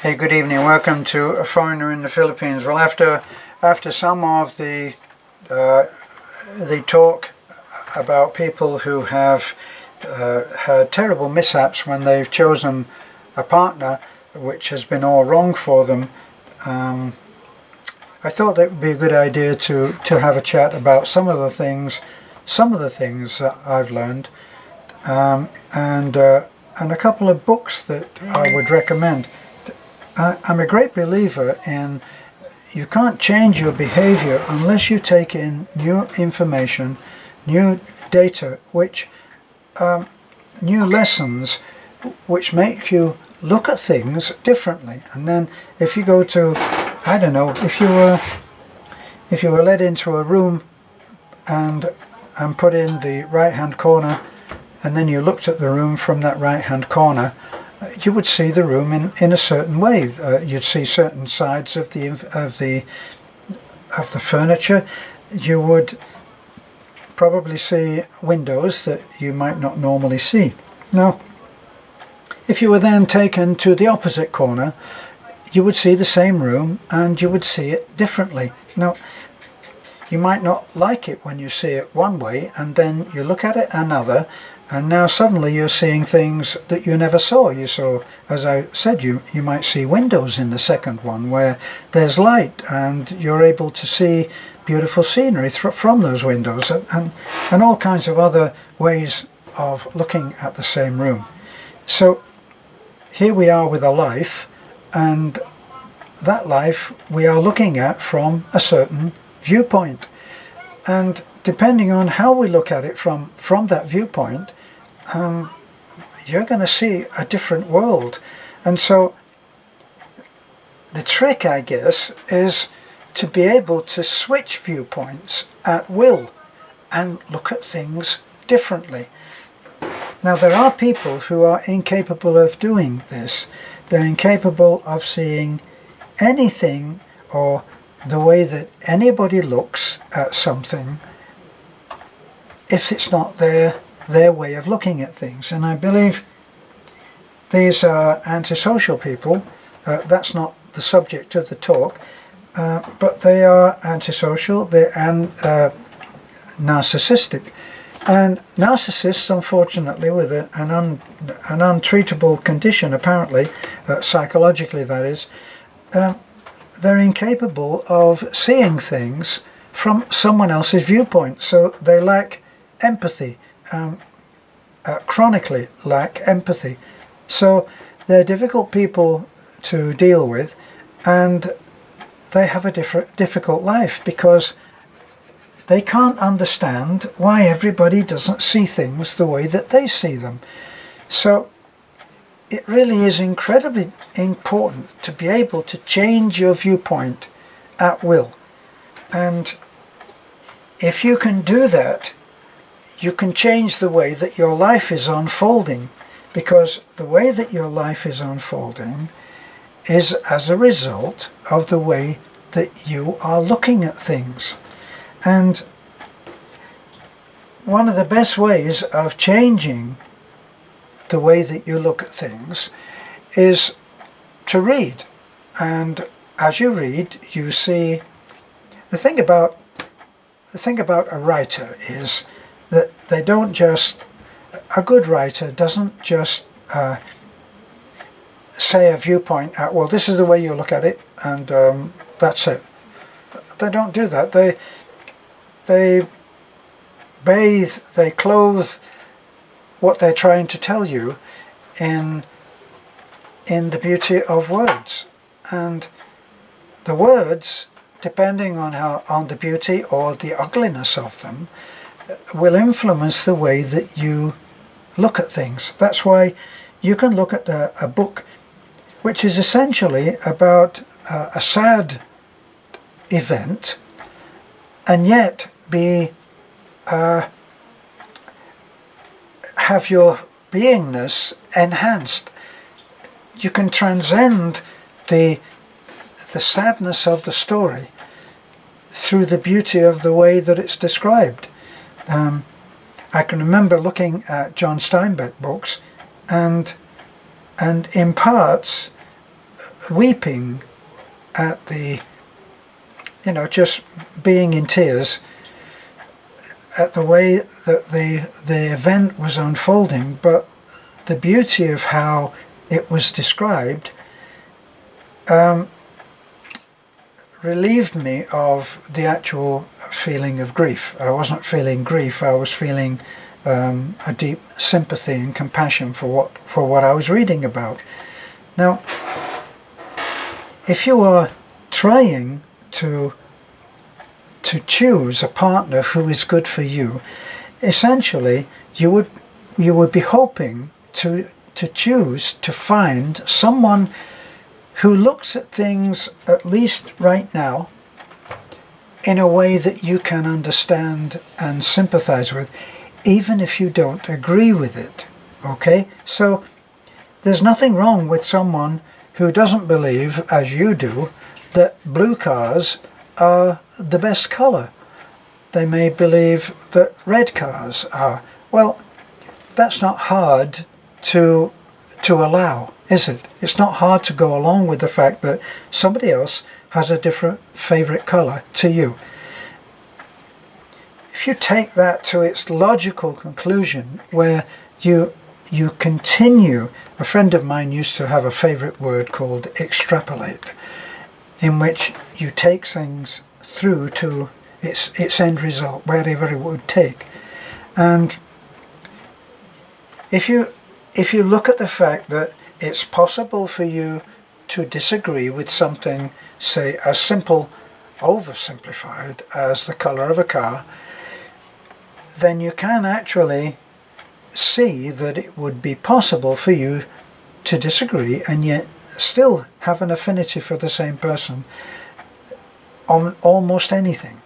Hey, good evening. Welcome to A Foreigner in the Philippines. Well, after some of the talk about people who have had terrible mishaps when they've chosen a partner which has been all wrong for them, I thought that would be a good idea to have a chat about some of the things that I've learned, and a couple of books that I would recommend. I'm a great believer in you can't change your behavior unless you take in new information, new data, new lessons which make you look at things differently. And then if you go to, I don't know, if you were led into a room and put in the right hand corner, and then you looked at the room from that right hand corner, you would see the room in a certain way. You'd see certain sides of the furniture. You would probably see windows that you might not normally see. Now, if you were then taken to the opposite corner, you would see the same room and you would see it differently. Now, you might not like it when you see it one way, and then you look at it another, and now suddenly you're seeing things that you never saw. You saw, as I said, you might see windows in the second one where there's light, and you're able to see beautiful scenery from those windows, and all kinds of other ways of looking at the same room. So here we are with a life, and that life we are looking at from a certain viewpoint, and depending on how we look at it from that viewpoint, you're going to see a different world. And so the trick, I guess, is to be able to switch viewpoints at will and look at things differently. Now, there are people who are incapable of doing this. They're incapable of seeing anything or the way that anybody looks at something if it's not their way of looking at things. And I believe these are antisocial people. That's not the subject of the talk, but they are antisocial, and narcissistic. And narcissists, unfortunately, with an untreatable condition, apparently, psychologically that is, they're incapable of seeing things from someone else's viewpoint. So they lack empathy, chronically lack empathy. So they're difficult people to deal with, and they have a difficult life because they can't understand why everybody doesn't see things the way that they see them. So it really is incredibly important to be able to change your viewpoint at will. And if you can do that, you can change the way that your life is unfolding, because the way that your life is unfolding is as a result of the way that you are looking at things. And one of the best ways of changing the way that you look at things is to read. And as you read, you see, the thing about a writer is that they don't just, a good writer doesn't just say a viewpoint at, well, this is the way you look at it, and that's it. They don't do that. They bathe, they clothe what they're trying to tell you in the beauty of words. And the words, depending on the beauty or the ugliness of them, will influence the way that you look at things. That's why you can look at a book which is essentially about a sad event, and yet have your beingness enhanced. You can transcend the sadness of the story through the beauty of the way that it's described. I can remember looking at John Steinbeck books, and in parts weeping at the, you know, just being in tears at the way that the event was unfolding, but the beauty of how it was described relieved me of the actual feeling of grief. I wasn't feeling grief, I was feeling a deep sympathy and compassion for what I was reading about. Now, if you are trying to choose a partner who is good for you, essentially you would be hoping to choose to find someone who looks at things, at least right now, in a way that you can understand and sympathize with, even if you don't agree with it. Okay? So there's nothing wrong with someone who doesn't believe, as you do, that blue cars are the best color. They may believe that red cars are. Well, that's not hard to allow, is it? It's not hard to go along with the fact that somebody else has a different favorite color to you. If you take that to its logical conclusion, where you continue, a friend of mine used to have a favorite word called extrapolate, in which you take things through to its end result, wherever it would take. And if you look at the fact that it's possible for you to disagree with something, say, as simple, oversimplified as the color of a car, then you can actually see that it would be possible for you to disagree and yet still have an affinity for the same person on almost anything.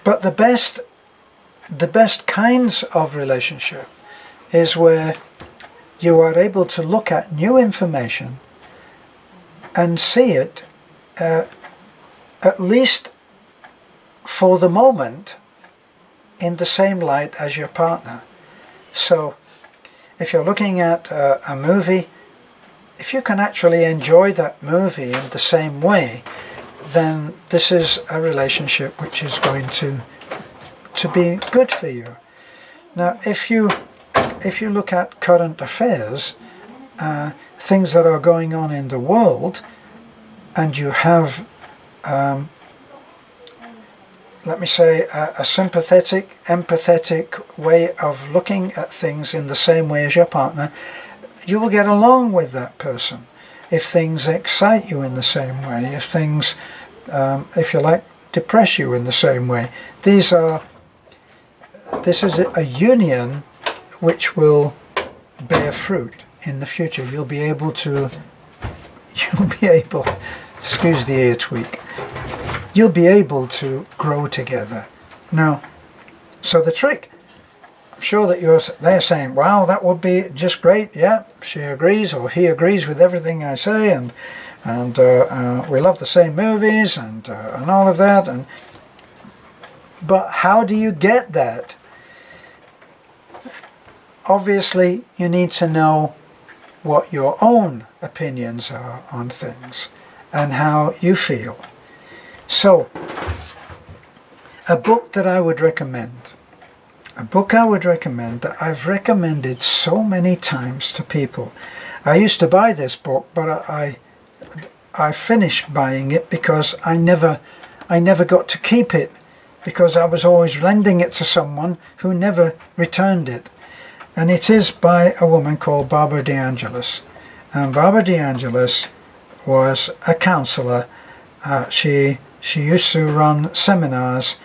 But the best kinds of relationship is where you are able to look at new information and see it, at least for the moment, in the same light as your partner. So if you're looking at a movie, if you can actually enjoy that movie in the same way, then this is a relationship which is going to be good for you. Now, if you look at current affairs, things that are going on in the world, and you have, let me say, a sympathetic, empathetic way of looking at things in the same way as your partner, you will get along with that person. If things excite you in the same way, if things, if you like, depress you in the same way, this is a union which will bear fruit in the future. You'll be able, excuse the ear tweak, you'll be able to grow together. Now, so the trick, I'm sure that they're saying, wow, that would be just great, yeah, she agrees or he agrees with everything I say, and we love the same movies and all of that, but how do you get that? Obviously, you need to know what your own opinions are on things and how you feel. So, a book that I would recommend that I've recommended so many times to people. I used to buy this book, but I finished buying it because I never got to keep it, because I was always lending it to someone who never returned it. And it is by a woman called Barbara DeAngelis. And Barbara DeAngelis was a counselor. She used to run seminars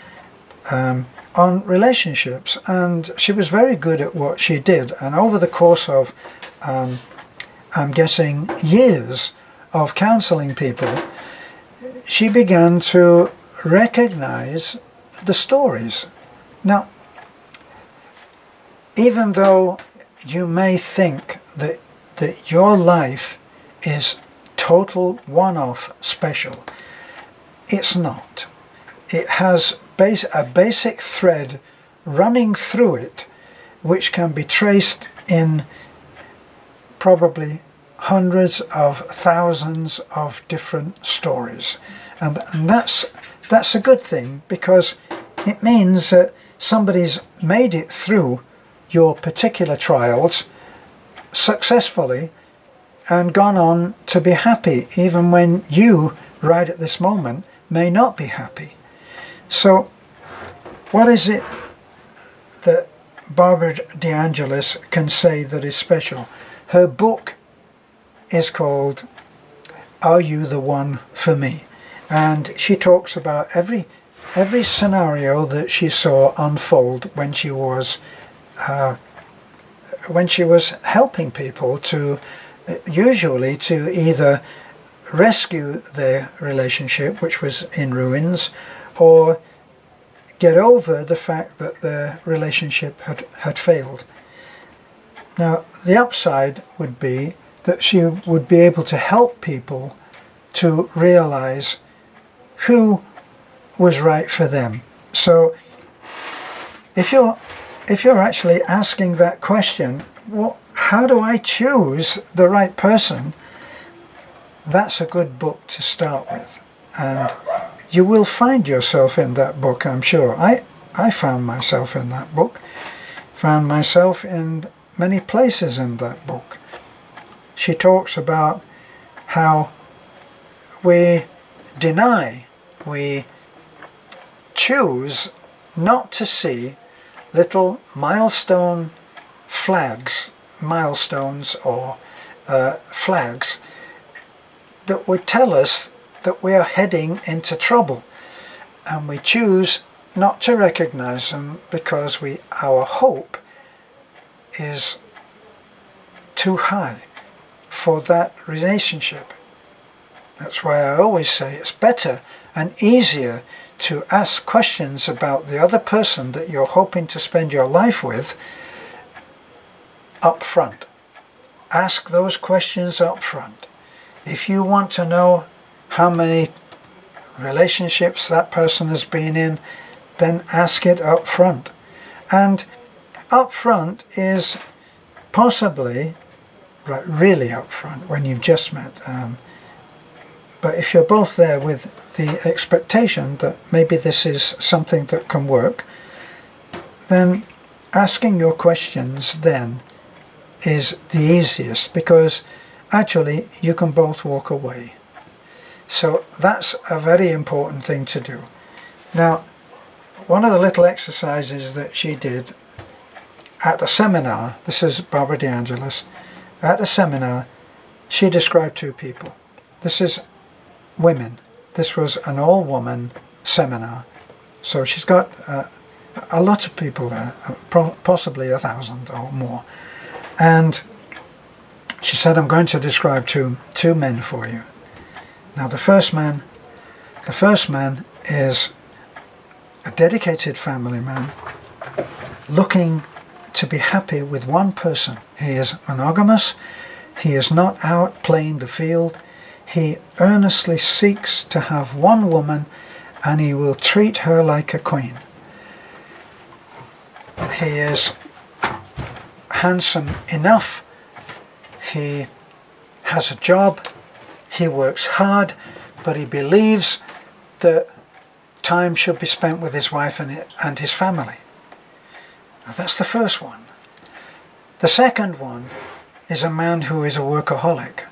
on relationships, and she was very good at what she did. And over the course of, I'm guessing, years of counseling people, she began to recognize the stories. Now, even though you may think that your life is total one-off special, it's not. It has a basic thread running through it, which can be traced in probably hundreds of thousands of different stories, and that's a good thing, because it means that somebody's made it through your particular trials successfully and gone on to be happy, even when you right at this moment may not be happy. So what is it that Barbara DeAngelis can say that is special? Her book is called Are You the One for Me? And she talks about every scenario that she saw unfold when she was helping people to usually to either rescue their relationship, which was in ruins, or get over the fact that their relationship had failed. Now, the upside would be that she would be able to help people to realize who was right for them. So if you're actually asking that question, how do I choose the right person? That's a good book to start with, and you will find yourself in that book, I'm sure. I found myself in that book, found myself in many places in that book. She talks about how we choose not to see little milestones or flags that would tell us that we are heading into trouble, and we choose not to recognize them because our hope is too high for that relationship. That's why I always say it's better and easier to ask questions about the other person that you're hoping to spend your life with up front. Ask those questions up front. If you want to know how many relationships that person has been in, then ask it up front. And up front is possibly really up front when you've just met. But if you're both there with the expectation that maybe this is something that can work, then asking your questions then is the easiest, because actually you can both walk away. So that's a very important thing to do. Now, one of the little exercises that she did at a seminar, this is Barbara DeAngelis, at a seminar, she described two people. This is women. This was an all-woman seminar. So she's got a lot of people there, possibly 1,000 or more. And she said, I'm going to describe two men for you. Now the first man is a dedicated family man looking to be happy with one person. He is monogamous. He is not out playing the field. He earnestly seeks to have one woman, and he will treat her like a queen. He is handsome enough. He has a job. He works hard, but he believes that time should be spent with his wife and his family. Now, that's the first one. The second one is a man who is a workaholic.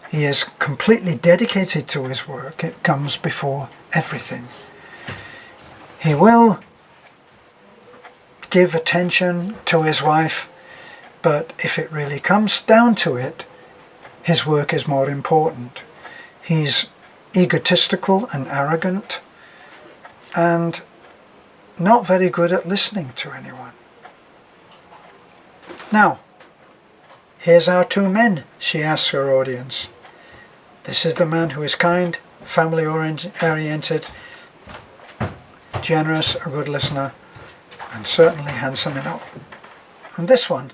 He is completely dedicated to his work. It comes before everything. He will give attention to his wife, but if it really comes down to it, his work is more important. He's egotistical and arrogant and not very good at listening to anyone. Now, here's our two men, she asks her audience. This is the man who is kind, family-oriented, generous, a good listener, and certainly handsome enough. And this one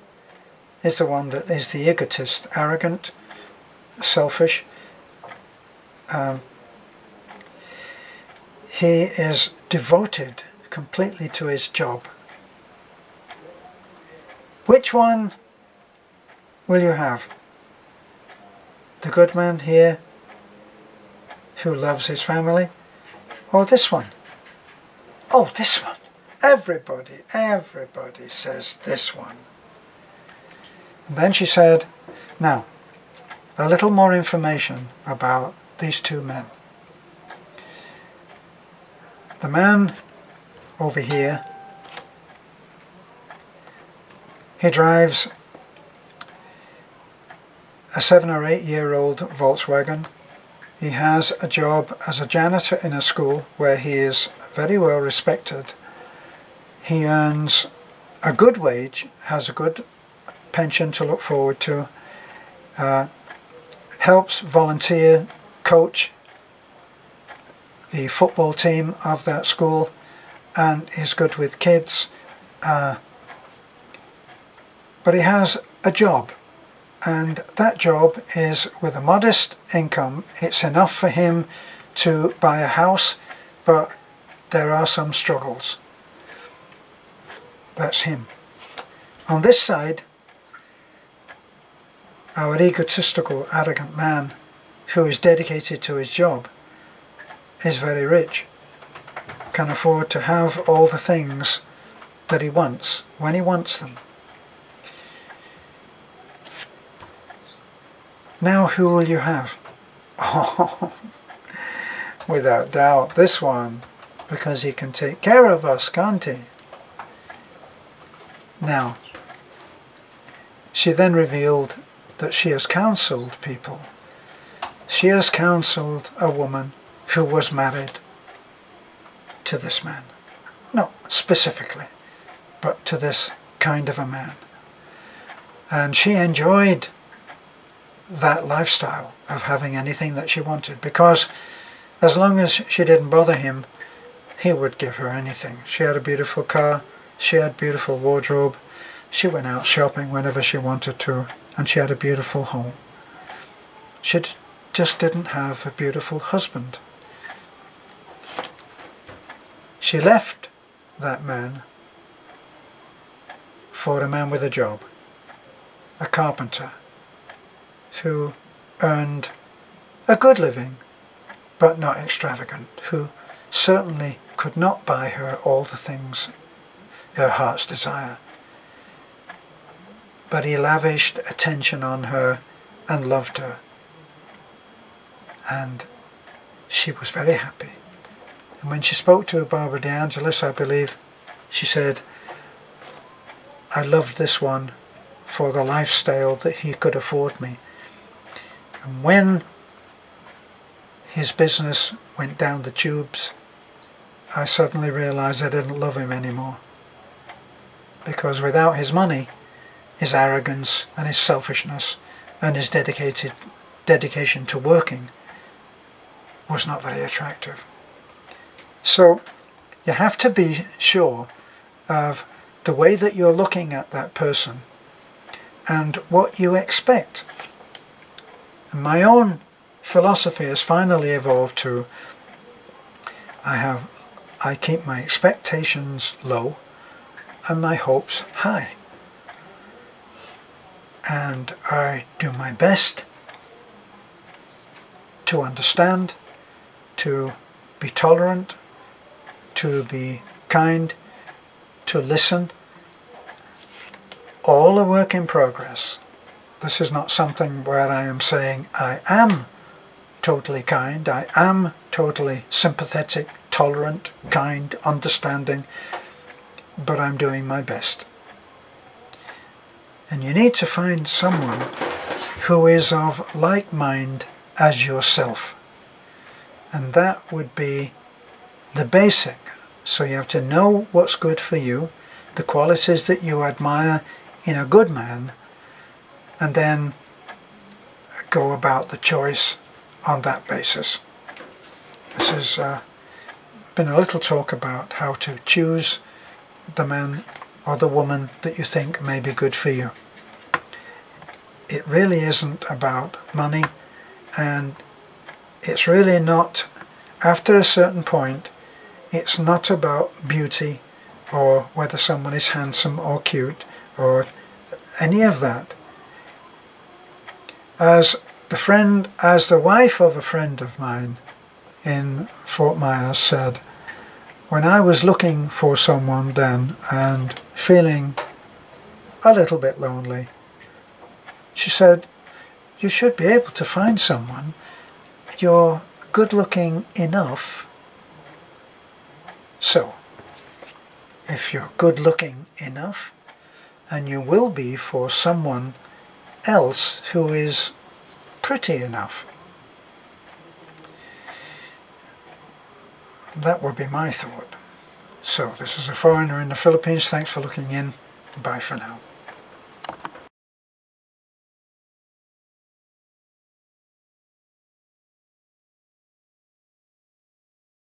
is the one that is the egotist, arrogant, selfish. He is devoted completely to his job. Which one will you have? The good man here who loves his family, or this one? Oh, this one. Everybody says this one. And then she said, now, a little more information about these two men. The man over here, he drives a 7 or 8 year old Volkswagen. He has a job as a janitor in a school where he is very well respected. He earns a good wage, has a good pension to look forward to, helps volunteer coach the football team of that school, and is good with kids. But he has a job, and that job is with a modest income. It's enough for him to buy a house, but there are some struggles. That's him. On this side, our egotistical, arrogant man who is dedicated to his job is very rich, can afford to have all the things that he wants when he wants them. Now who will you have? Oh, without doubt this one, because he can take care of us, can't he? Now, she then revealed that she has counselled people. She has counselled a woman who was married to this man. Not specifically, but to this kind of a man. And she enjoyed that lifestyle of having anything that she wanted, because as long as she didn't bother him, he would give her anything. She had a beautiful car, she had a beautiful wardrobe, she went out shopping whenever she wanted to, and she had a beautiful home. She just didn't have a beautiful husband. She left that man for a man with a job, a carpenter, who earned a good living, but not extravagant, who certainly could not buy her all the things her heart's desire. But he lavished attention on her and loved her. And she was very happy. And when she spoke to Barbara De Angelis, I believe, she said, I loved this one for the lifestyle that he could afford me. And when his business went down the tubes, I suddenly realized I didn't love him anymore. Because without his money, his arrogance and his selfishness and his dedication to working was not very attractive. So you have to be sure of the way that you're looking at that person and what you expect. And my own philosophy has finally evolved to I keep my expectations low and my hopes high. And I do my best to understand, to be tolerant, to be kind, to listen. All a work in progress. This is not something where I am saying I am totally kind, I am totally sympathetic, tolerant, kind, understanding, but I'm doing my best. And you need to find someone who is of like mind as yourself. And that would be the basic. So you have to know what's good for you, the qualities that you admire in a good man, and then go about the choice on that basis. This has been a little talk about how to choose the man or the woman that you think may be good for you. It really isn't about money, and it's really not, after a certain point, it's not about beauty or whether someone is handsome or cute or any of that. As as the wife of a friend of mine in Fort Myers said, when I was looking for someone then and feeling a little bit lonely, she said, you should be able to find someone. You're good looking enough. So, if you're good looking enough, and you will be for someone else who is pretty enough. That would be my thought. So this is a foreigner in the Philippines. Thanks for looking in. Bye for now.